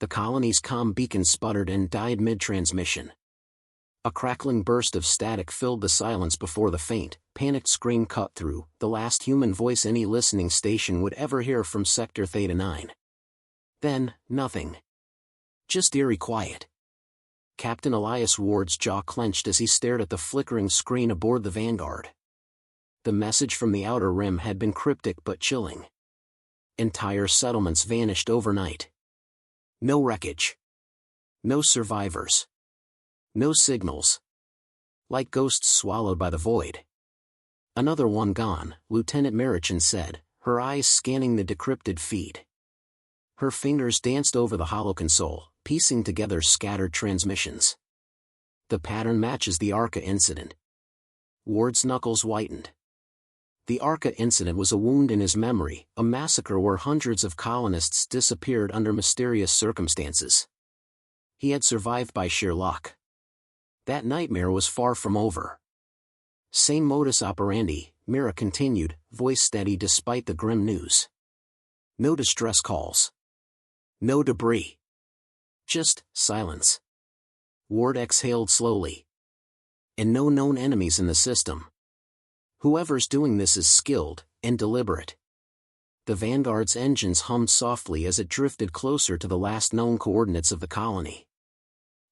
The colony's comm beacon sputtered and died mid-transmission. A crackling burst of static filled the silence before the faint, panicked scream cut through, the last human voice any listening station would ever hear from Sector Theta 9. Then, nothing. Just eerie quiet. Captain Elias Ward's jaw clenched as he stared at the flickering screen aboard the Vanguard. The message from the Outer Rim had been cryptic but chilling. Entire settlements vanished overnight. No wreckage. No survivors. No signals. Like ghosts swallowed by the void. Another one gone, Lieutenant Marichin said, her eyes scanning the decrypted feed. Her fingers danced over the hollow console, piecing together scattered transmissions. The pattern matches the Arca incident. Ward's knuckles whitened. The Arca incident was a wound in his memory, a massacre where hundreds of colonists disappeared under mysterious circumstances. He had survived by sheer luck. That nightmare was far from over. Same modus operandi, Mira continued, voice steady despite the grim news. No distress calls. No debris. Just silence. Ward exhaled slowly. And no known enemies in the system. Whoever's doing this is skilled and deliberate. The Vanguard's engines hummed softly as it drifted closer to the last known coordinates of the colony.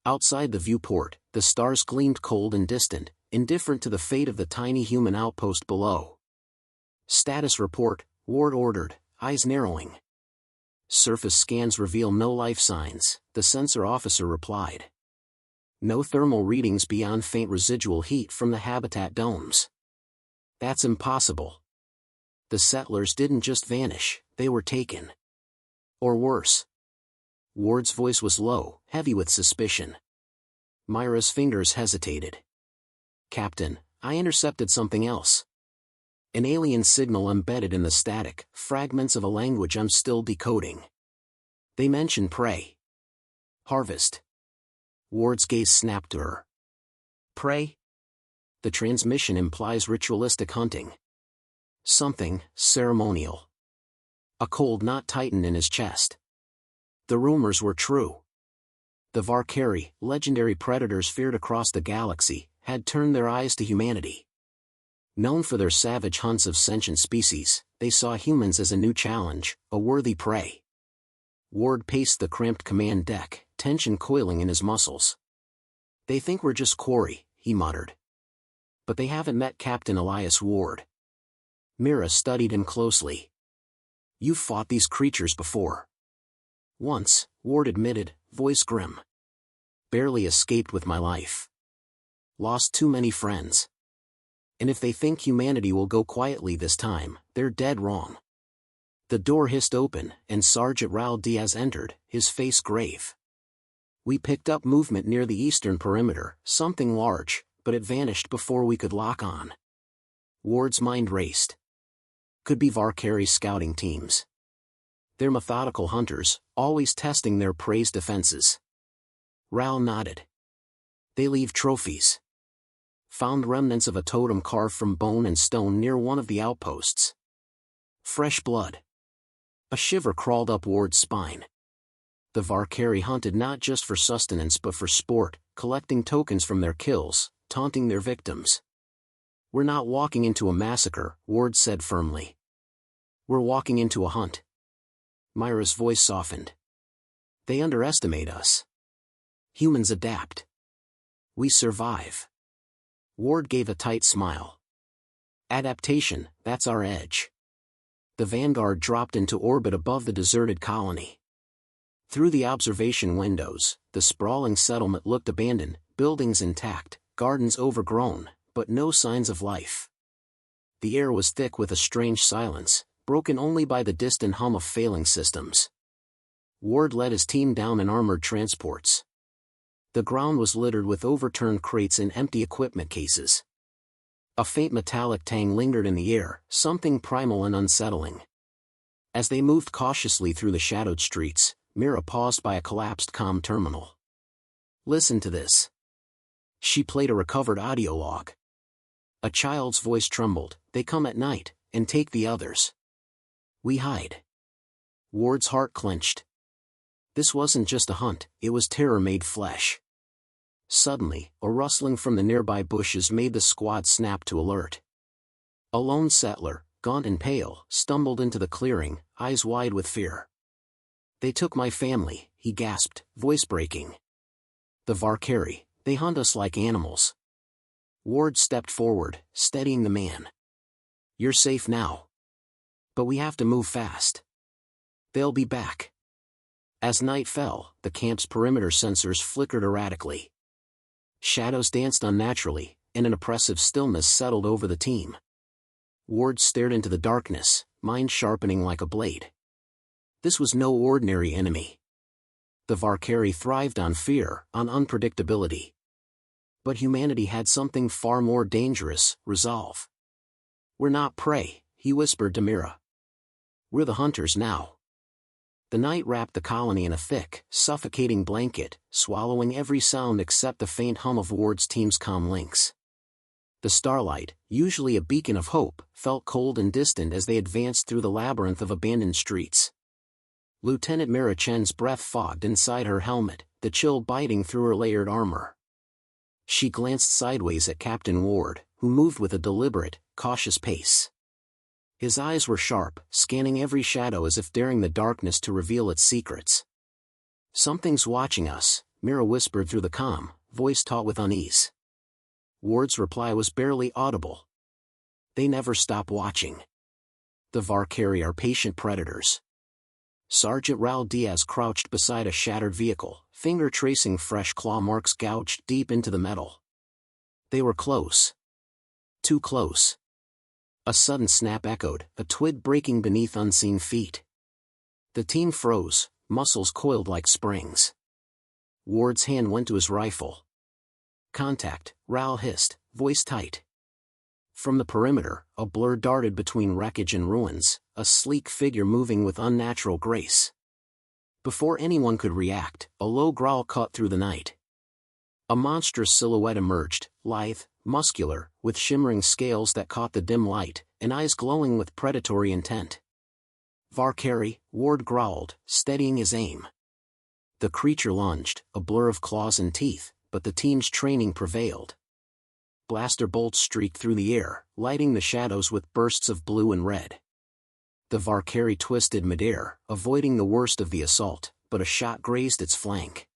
Outside the viewport, the stars gleamed cold and distant, indifferent to the fate of the tiny human outpost below. Status report, Ward ordered, eyes narrowing. Surface scans reveal no life signs, the sensor officer replied. No thermal readings beyond faint residual heat from the habitat domes. That's impossible. The settlers didn't just vanish, they were taken. Or worse. Ward's voice was low, heavy with suspicion. Myra's fingers hesitated. Captain, I intercepted something else. An alien signal embedded in the static, fragments of a language I'm still decoding. They mention prey. Harvest. Ward's gaze snapped to her. Prey? The transmission implies ritualistic hunting. Something ceremonial. A cold knot tightened in his chest. The rumors were true. The Varkari, legendary predators feared across the galaxy, had turned their eyes to humanity. Known for their savage hunts of sentient species, they saw humans as a new challenge, a worthy prey. Ward paced the cramped command deck, tension coiling in his muscles. They think we're just quarry, he muttered. But they haven't met Captain Elias Ward. Mira studied him closely. You've fought these creatures before. Once, Ward admitted, voice grim. Barely escaped with my life. Lost too many friends. And if they think humanity will go quietly this time, they're dead wrong. The door hissed open, and Sergeant Raul Diaz entered, his face grave. We picked up movement near the eastern perimeter, something large, but it vanished before we could lock on. Ward's mind raced. Could be Varkari scouting teams. They're methodical hunters, always testing their prey's defenses. Raul nodded. They leave trophies. Found remnants of a totem carved from bone and stone near one of the outposts. Fresh blood. A shiver crawled up Ward's spine. The Varkari hunted not just for sustenance but for sport, collecting tokens from their kills, taunting their victims. We're not walking into a massacre, Ward said firmly. We're walking into a hunt. Myra's voice softened. They underestimate us. Humans adapt. We survive. Ward gave a tight smile. Adaptation, that's our edge. The Vanguard dropped into orbit above the deserted colony. Through the observation windows, the sprawling settlement looked abandoned, buildings intact, gardens overgrown, but no signs of life. The air was thick with a strange silence, broken only by the distant hum of failing systems. Ward led his team down in armored transports. The ground was littered with overturned crates and empty equipment cases. A faint metallic tang lingered in the air, something primal and unsettling. As they moved cautiously through the shadowed streets, Mira paused by a collapsed comm terminal. Listen to this. She played a recovered audio log. A child's voice trembled. They come at night, and take the others. We hide. Ward's heart clenched. This wasn't just a hunt, it was terror made flesh. Suddenly, a rustling from the nearby bushes made the squad snap to alert. A lone settler, gaunt and pale, stumbled into the clearing, eyes wide with fear. "They took my family," he gasped, voice breaking. "The Valkyrie, they hunt us like animals." Ward stepped forward, steadying the man. "You're safe now. But we have to move fast. They'll be back." As night fell, the camp's perimeter sensors flickered erratically. Shadows danced unnaturally, and an oppressive stillness settled over the team. Ward stared into the darkness, mind sharpening like a blade. This was no ordinary enemy. The Valkyrie thrived on fear, on unpredictability. But humanity had something far more dangerous: resolve. "We're not prey," he whispered to Mira. "We're the hunters now." The night wrapped the colony in a thick, suffocating blanket, swallowing every sound except the faint hum of Ward's team's comm links. The starlight, usually a beacon of hope, felt cold and distant as they advanced through the labyrinth of abandoned streets. Lieutenant Mira Chen's breath fogged inside her helmet, the chill biting through her layered armor. She glanced sideways at Captain Ward, who moved with a deliberate, cautious pace. His eyes were sharp, scanning every shadow as if daring the darkness to reveal its secrets. "Something's watching us," Mira whispered through the comm, voice taut with unease. Ward's reply was barely audible. "They never stop watching. The Valkyrie are patient predators." Sergeant Raul Diaz crouched beside a shattered vehicle, finger tracing fresh claw marks gouged deep into the metal. They were close. Too close. A sudden snap echoed, a twig breaking beneath unseen feet. The team froze, muscles coiled like springs. Ward's hand went to his rifle. "Contact," Raul hissed, voice tight. From the perimeter, a blur darted between wreckage and ruins, a sleek figure moving with unnatural grace. Before anyone could react, a low growl cut through the night. A monstrous silhouette emerged, lithe, muscular, with shimmering scales that caught the dim light, and eyes glowing with predatory intent. "Valkyrie," Ward growled, steadying his aim. The creature lunged, a blur of claws and teeth, but the team's training prevailed. Blaster bolts streaked through the air, lighting the shadows with bursts of blue and red. The Valkyrie twisted midair, avoiding the worst of the assault, but a shot grazed its flank.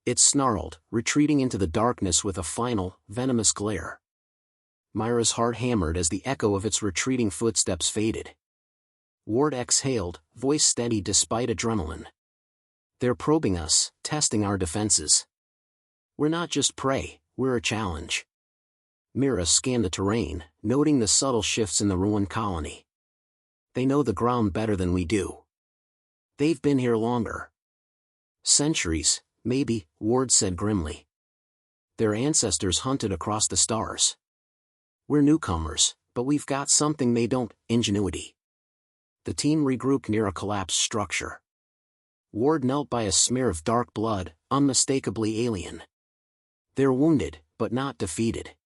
It snarled, retreating into the darkness with a final, venomous glare. Myra's heart hammered as the echo of its retreating footsteps faded. Ward exhaled, voice steady despite adrenaline. "They're probing us, testing our defenses. We're not just prey, we're a challenge." Mira scanned the terrain, noting the subtle shifts in the ruined colony. "They know the ground better than we do. They've been here longer." "Centuries, maybe," Ward said grimly. "Their ancestors hunted across the stars. We're newcomers, but we've got something they don't: ingenuity." The team regrouped near a collapsed structure. Ward knelt by a smear of dark blood, unmistakably alien. "They're wounded, but not defeated.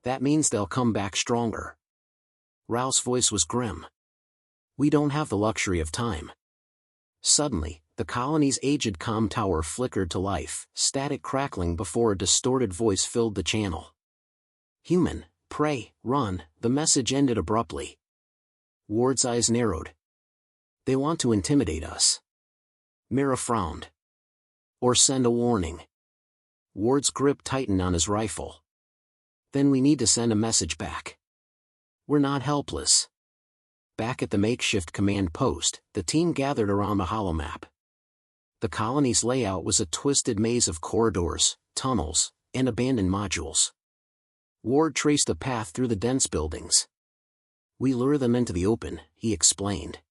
That means they'll come back stronger." Raul's voice was grim. "We don't have the luxury of time." Suddenly, the colony's aged comm tower flickered to life, static crackling before a distorted voice filled the channel. "Human, prey, run," the message ended abruptly. Ward's eyes narrowed. "They want to intimidate us." Mira frowned. "Or send a warning." Ward's grip tightened on his rifle. "Then we need to send a message back. We're not helpless." Back at the makeshift command post, the team gathered around the holomap. The colony's layout was a twisted maze of corridors, tunnels, and abandoned modules. Ward traced a path through the dense buildings. "We lure them into the open," he explained.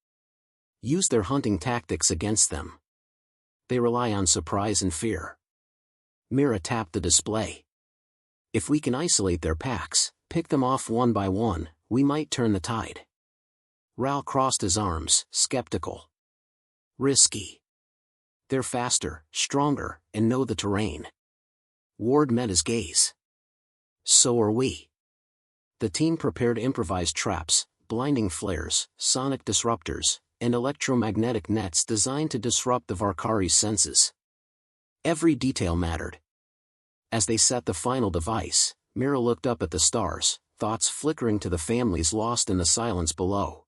"Use their hunting tactics against them. They rely on surprise and fear." Mira tapped the display. "If we can isolate their packs, pick them off one by one, we might turn the tide." Raul crossed his arms, skeptical. "Risky. They're faster, stronger, and know the terrain." Ward met his gaze. "So are we." The team prepared improvised traps, blinding flares, sonic disruptors, and electromagnetic nets designed to disrupt the Varkari's senses. Every detail mattered. As they set the final device, Mira looked up at the stars, thoughts flickering to the families lost in the silence below.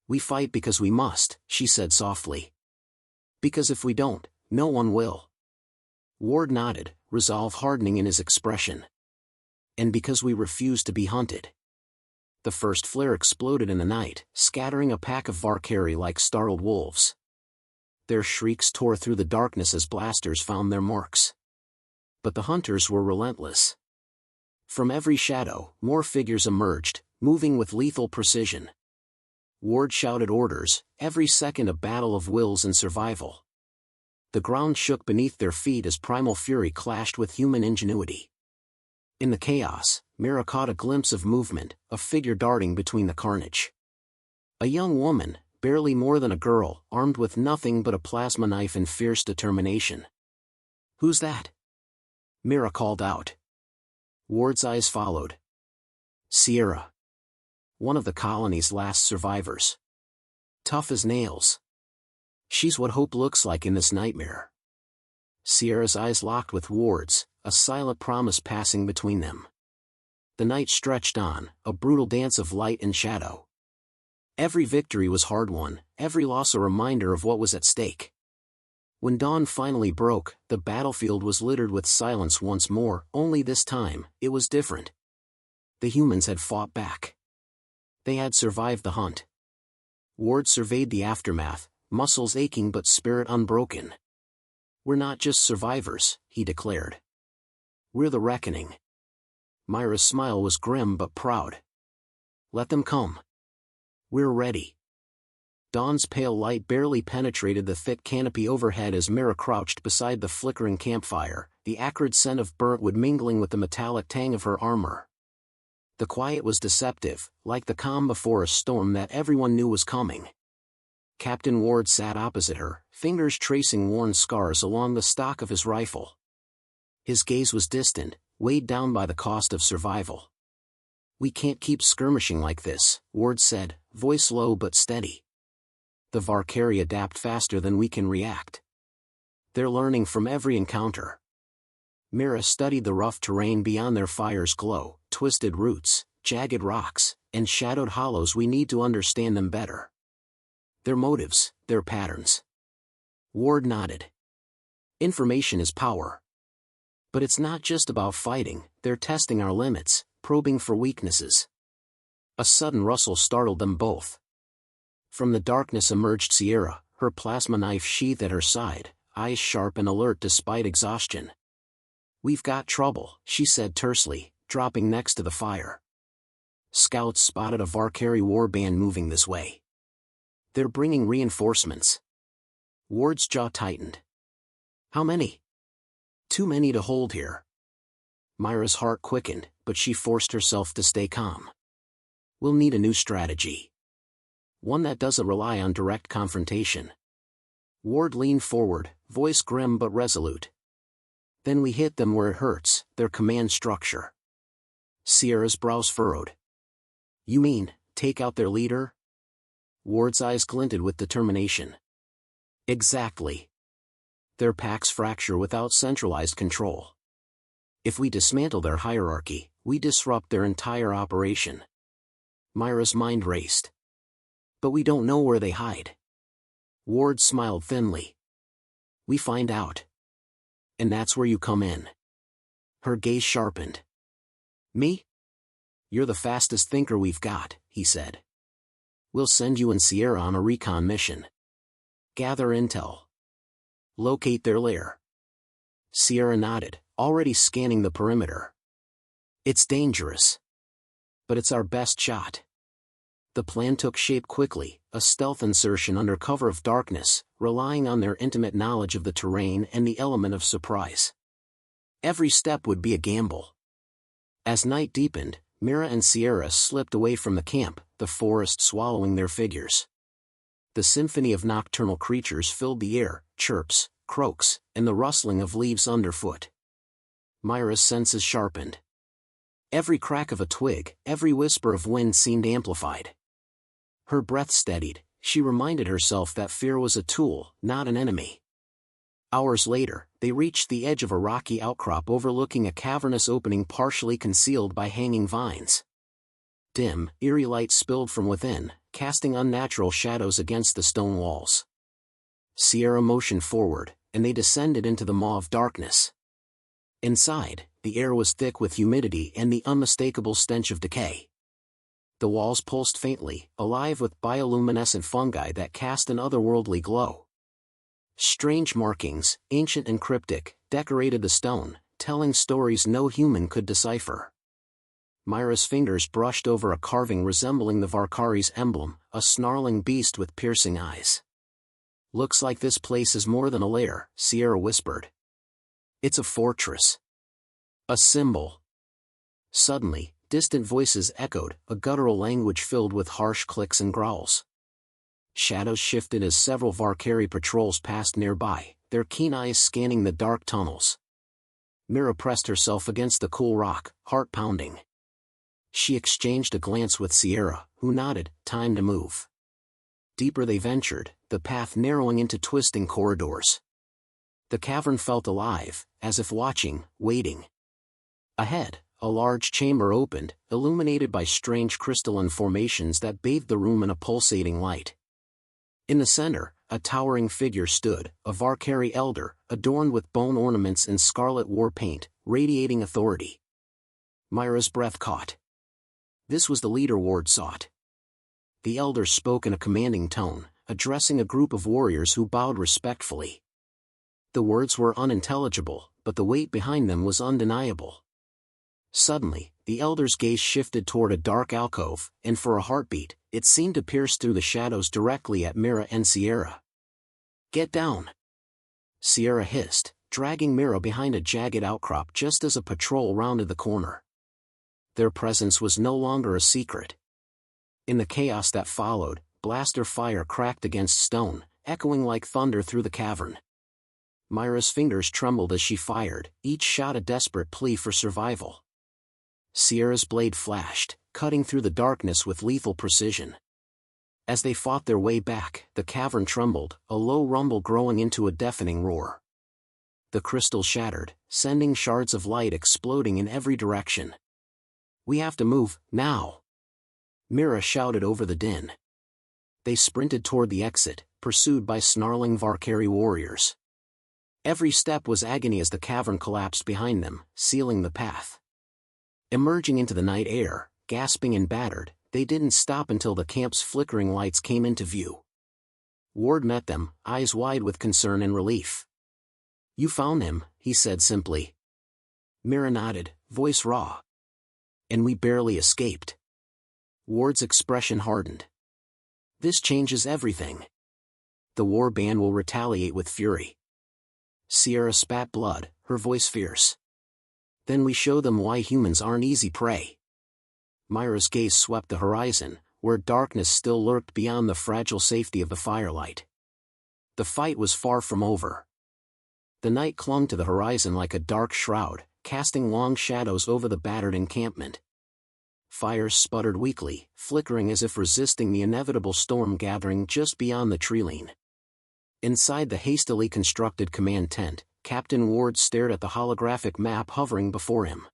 "We fight because we must," she said softly. "Because if we don't, no one will." Ward nodded, resolve hardening in his expression. "And because we refuse to be hunted." The first flare exploded in the night, scattering a pack of Varkari like startled wolves. Their shrieks tore through the darkness as blasters found their marks. But the hunters were relentless. From every shadow, more figures emerged, moving with lethal precision. Ward shouted orders, every second a battle of wills and survival. The ground shook beneath their feet as primal fury clashed with human ingenuity. In the chaos, Mira caught a glimpse of movement, a figure darting between the carnage. A young woman, barely more than a girl, armed with nothing but a plasma knife and fierce determination. "Who's that?" Mira called out. Ward's eyes followed. "Sierra. One of the colony's last survivors. Tough as nails. She's what hope looks like in this nightmare." Sierra's eyes locked with Ward's, a silent promise passing between them. The night stretched on, a brutal dance of light and shadow. Every victory was hard-won, every loss a reminder of what was at stake. When dawn finally broke, the battlefield was littered with silence once more, only this time, it was different. The humans had fought back. They had survived the hunt. Ward surveyed the aftermath, muscles aching but spirit unbroken. "We're not just survivors," he declared. "We're the reckoning." Myra's smile was grim but proud. "Let them come. We're ready." Dawn's pale light barely penetrated the thick canopy overhead as Mira crouched beside the flickering campfire, the acrid scent of burnt wood mingling with the metallic tang of her armor. The quiet was deceptive, like the calm before a storm that everyone knew was coming. Captain Ward sat opposite her, fingers tracing worn scars along the stock of his rifle. His gaze was distant, weighed down by the cost of survival. "We can't keep skirmishing like this," Ward said, voice low but steady. "The Varkari adapt faster than we can react. They're learning from every encounter." Mira studied the rough terrain beyond their fire's glow, twisted roots, jagged rocks, and shadowed hollows. "We need to understand them better. Their motives, their patterns." Ward nodded. "Information is power. But it's not just about fighting, they're testing our limits, probing for weaknesses." A sudden rustle startled them both. From the darkness emerged Sierra, her plasma knife sheathed at her side, eyes sharp and alert despite exhaustion. "We've got trouble," she said tersely, dropping next to the fire. "Scouts spotted a Varkari warband moving this way. They're bringing reinforcements." Ward's jaw tightened. "How many?" "Too many to hold here." Myra's heart quickened, but she forced herself to stay calm. "We'll need a new strategy. One that doesn't rely on direct confrontation." Ward leaned forward, voice grim but resolute. "Then we hit them where it hurts, their command structure." Sierra's brows furrowed. "You mean, take out their leader?" Ward's eyes glinted with determination. "Exactly. Their packs fracture without centralized control. If we dismantle their hierarchy, we disrupt their entire operation." Myra's mind raced. "But we don't know where they hide." Ward smiled thinly. "We find out. And that's where you come in." Her gaze sharpened. "Me? You're the fastest thinker we've got," he said. "We'll send you and Sierra on a recon mission. Gather intel. Locate their lair." Sierra nodded, already scanning the perimeter. "It's dangerous. But it's our best shot." The plan took shape quickly, a stealth insertion under cover of darkness, relying on their intimate knowledge of the terrain and the element of surprise. Every step would be a gamble. As night deepened, Mira and Sierra slipped away from the camp, the forest swallowing their figures. The symphony of nocturnal creatures filled the air, chirps, croaks, and the rustling of leaves underfoot. Myra's senses sharpened. Every crack of a twig, every whisper of wind seemed amplified. Her breath steadied, she reminded herself that fear was a tool, not an enemy. Hours later, they reached the edge of a rocky outcrop overlooking a cavernous opening partially concealed by hanging vines. Dim, eerie light spilled from within, casting unnatural shadows against the stone walls. Sierra motioned forward, and they descended into the maw of darkness. Inside, the air was thick with humidity and the unmistakable stench of decay. The walls pulsed faintly, alive with bioluminescent fungi that cast an otherworldly glow. Strange markings, ancient and cryptic, decorated the stone, telling stories no human could decipher. Myra's fingers brushed over a carving resembling the Varkari's emblem, a snarling beast with piercing eyes. "Looks like this place is more than a lair," Sierra whispered. "It's a fortress. A symbol." Suddenly, distant voices echoed, a guttural language filled with harsh clicks and growls. Shadows shifted as several Varkari patrols passed nearby, their keen eyes scanning the dark tunnels. Mira pressed herself against the cool rock, heart pounding. She exchanged a glance with Sierra, who nodded, time to move. Deeper they ventured, the path narrowing into twisting corridors. The cavern felt alive, as if watching, waiting. Ahead, a large chamber opened, illuminated by strange crystalline formations that bathed the room in a pulsating light. In the center, a towering figure stood, a Varkari elder, adorned with bone ornaments and scarlet war paint, radiating authority. Myra's breath caught. This was the leader Ward sought. The elder spoke in a commanding tone, addressing a group of warriors who bowed respectfully. The words were unintelligible, but the weight behind them was undeniable. Suddenly, the elder's gaze shifted toward a dark alcove, and for a heartbeat, it seemed to pierce through the shadows directly at Mira and Sierra. "Get down!" Sierra hissed, dragging Mira behind a jagged outcrop just as a patrol rounded the corner. Their presence was no longer a secret. In the chaos that followed, blaster fire cracked against stone, echoing like thunder through the cavern. Myra's fingers trembled as she fired, each shot a desperate plea for survival. Sierra's blade flashed, cutting through the darkness with lethal precision. As they fought their way back, the cavern trembled, a low rumble growing into a deafening roar. The crystal shattered, sending shards of light exploding in every direction. "We have to move, now!" Mira shouted over the din. They sprinted toward the exit, pursued by snarling Varkari warriors. Every step was agony as the cavern collapsed behind them, sealing the path. Emerging into the night air, gasping and battered, they didn't stop until the camp's flickering lights came into view. Ward met them, eyes wide with concern and relief. "You found him," he said simply. Mira nodded, voice raw. "And we barely escaped." Ward's expression hardened. "This changes everything. The war band will retaliate with fury." Sierra spat blood, her voice fierce. "Then we show them why humans aren't easy prey." Myra's gaze swept the horizon, where darkness still lurked beyond the fragile safety of the firelight. The fight was far from over. The night clung to the horizon like a dark shroud, casting long shadows over the battered encampment. Fires sputtered weakly, flickering as if resisting the inevitable storm gathering just beyond the treeline. Inside the hastily constructed command tent, Captain Ward stared at the holographic map hovering before him.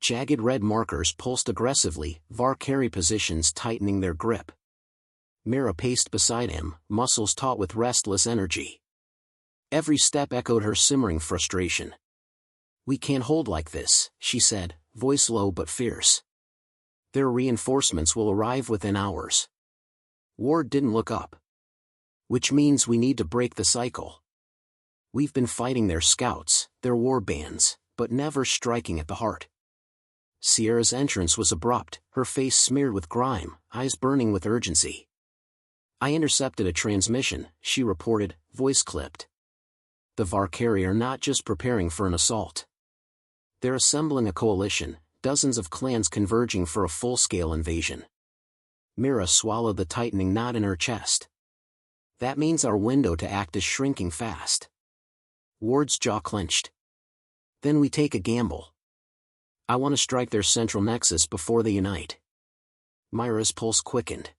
Jagged red markers pulsed aggressively, Varkari positions tightening their grip. Mira paced beside him, muscles taut with restless energy. Every step echoed her simmering frustration. "We can't hold like this," she said, voice low but fierce. "Their reinforcements will arrive within hours." Ward didn't look up. "Which means we need to break the cycle. We've been fighting their scouts, their war bands, but never striking at the heart." Sierra's entrance was abrupt, her face smeared with grime, eyes burning with urgency. "I intercepted a transmission," she reported, voice clipped. "The Varkari are not just preparing for an assault. They're assembling a coalition, dozens of clans converging for a full-scale invasion." Mira swallowed the tightening knot in her chest. "That means our window to act is shrinking fast." Ward's jaw clenched. "Then we take a gamble. I want to strike their central nexus before they unite." Myra's pulse quickened.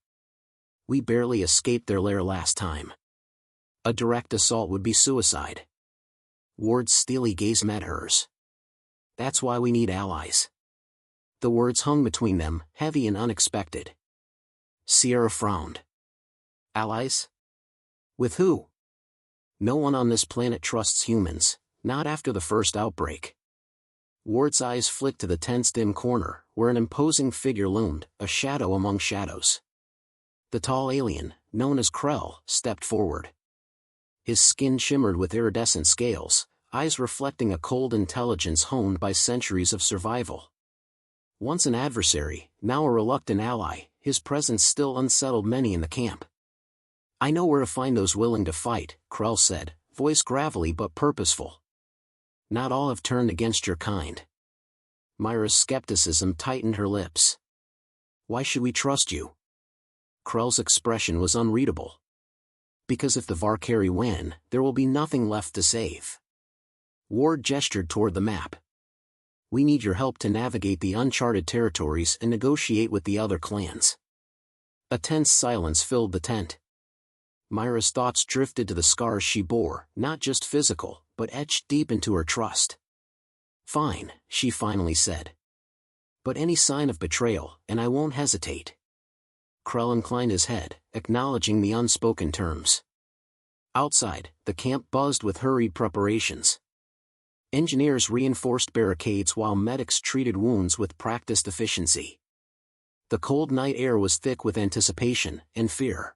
We barely escaped their lair last time. A direct assault would be suicide. Ward's steely gaze met hers. That's why we need allies. The words hung between them, heavy and unexpected. Sierra frowned. Allies? With who? No one on this planet trusts humans, not after the first outbreak. Ward's eyes flicked to the tense dim corner, where an imposing figure loomed, a shadow among shadows. The tall alien, known as Krell, stepped forward. His skin shimmered with iridescent scales, eyes reflecting a cold intelligence honed by centuries of survival. Once an adversary, now a reluctant ally, his presence still unsettled many in the camp. I know where to find those willing to fight, Krell said, voice gravelly but purposeful. Not all have turned against your kind. Myra's skepticism tightened her lips. Why should we trust you? Krell's expression was unreadable. Because if the Valkyrie win, there will be nothing left to save. Ward gestured toward the map. We need your help to navigate the uncharted territories and negotiate with the other clans. A tense silence filled the tent. Myra's thoughts drifted to the scars she bore, not just physical, but etched deep into her trust. Fine, she finally said. But any sign of betrayal, and I won't hesitate. Krell inclined his head, acknowledging the unspoken terms. Outside, the camp buzzed with hurried preparations. Engineers reinforced barricades while medics treated wounds with practiced efficiency. The cold night air was thick with anticipation and fear.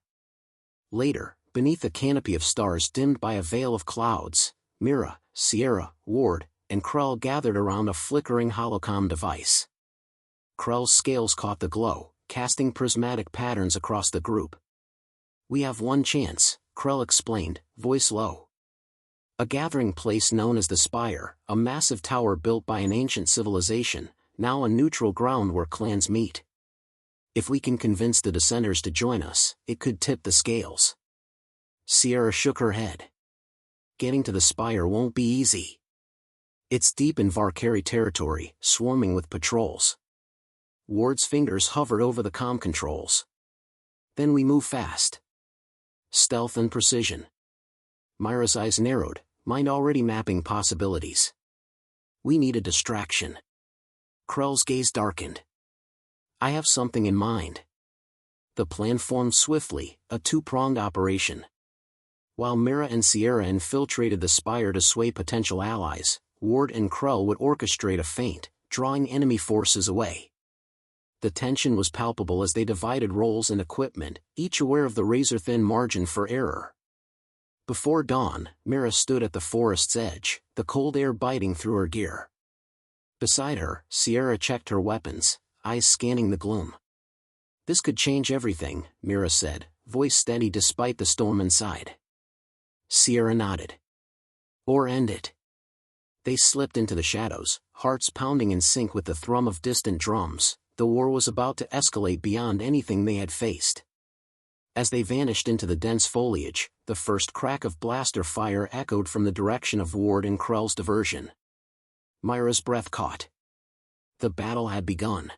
Later, beneath a canopy of stars dimmed by a veil of clouds, Mira, Sierra, Ward, and Krell gathered around a flickering holocom device. Krell's scales caught the glow, casting prismatic patterns across the group. We have one chance, Krell explained, voice low. A gathering place known as the Spire, a massive tower built by an ancient civilization, now a neutral ground where clans meet. If we can convince the Descenders to join us, it could tip the scales. Sierra shook her head. Getting to the Spire won't be easy. It's deep in Valkyrie territory, swarming with patrols. Ward's fingers hovered over the comm controls. Then we move fast. Stealth and precision. Myra's eyes narrowed, mind already mapping possibilities. We need a distraction. Krell's gaze darkened. I have something in mind. The plan formed swiftly, a two-pronged operation. While Mira and Sierra infiltrated the Spire to sway potential allies, Ward and Krell would orchestrate a feint, drawing enemy forces away. The tension was palpable as they divided roles and equipment, each aware of the razor-thin margin for error. Before dawn, Mira stood at the forest's edge, the cold air biting through her gear. Beside her, Sierra checked her weapons, eyes scanning the gloom. This could change everything, Mira said, voice steady despite the storm inside. Sierra nodded. Or end it. They slipped into the shadows, hearts pounding in sync with the thrum of distant drums. The war was about to escalate beyond anything they had faced. As they vanished into the dense foliage, the first crack of blaster fire echoed from the direction of Ward and Krell's diversion. Myra's breath caught. The battle had begun.